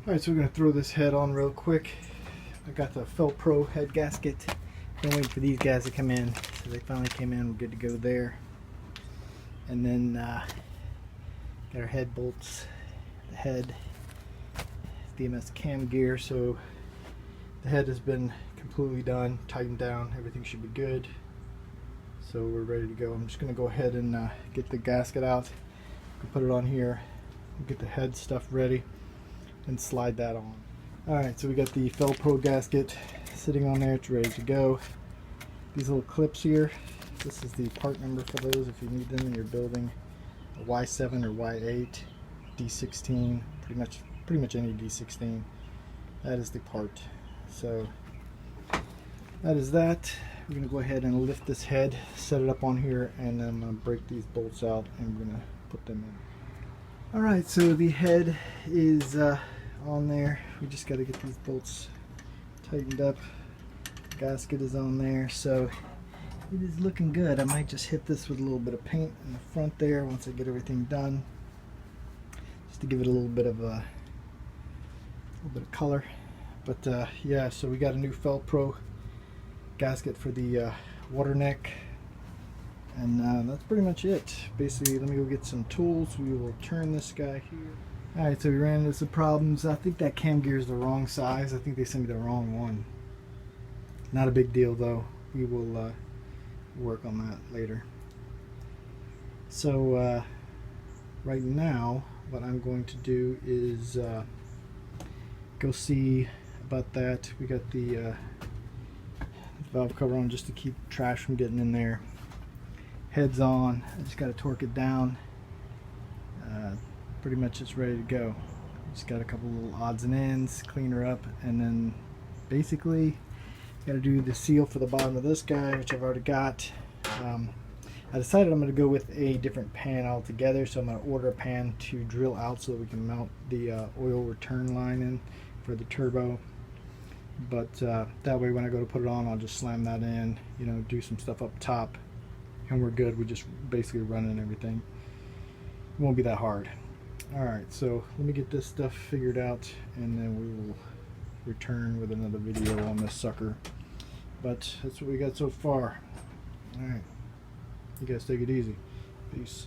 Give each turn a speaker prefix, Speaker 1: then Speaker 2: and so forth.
Speaker 1: Alright, so we're going to throw this head on real quick. I got the Fel-Pro head gasket. Been waiting for these guys to come in. So they finally came in. We're good to go there. And then got our head bolts, the head, DMS cam gear. So the head has been completely done, tightened down. Everything should be good. So we're ready to go. I'm just going to go ahead and get the gasket out. Put it on here. Get the head stuff ready and slide that on. Alright, so we got the Fel-Pro gasket sitting on there. It's ready to go. These little clips here, this is the part number for those if you need them and you're building a Y7 or Y8, D16, pretty much any D16. That is the part. So that is that. We're going to go ahead and lift this head, set it up on here, and then I'm going to break these bolts out and we're going to put them in. Alright, so the head is on there. We just got to get these bolts tightened up. The gasket is on there, so it is looking good. I might just hit this with a little bit of paint in the front there once I get everything done, just to give it a little bit of color. But yeah, so we got a new Fel-Pro gasket for the water neck, and that's pretty much it. Basically, let me go get some tools. We will turn this guy here. Alright, so we ran into some problems. I think that cam gear is the wrong size. I think they sent me the wrong one. Not a big deal though. We will work on that later. So right now what I'm going to do is go see about that. We got the valve cover on just to keep trash from getting in there. Head's on. I just got to torque it down. Pretty much it's ready to go. Just got a couple little odds and ends, clean her up, and then basically got to do the seal for the bottom of this guy, which I've already got. I decided I'm going to go with a different pan altogether, so I'm going to order a pan to drill out so that we can mount the oil return line in for the turbo. But that way when I go to put it on, I'll just slam that in, you know, do some stuff up top, and we're good. We're just basically running everything. It won't be that hard. Alright, so let me get this stuff figured out, and then we will return with another video on this sucker. But that's what we got so far. Alright, you guys take it easy. Peace.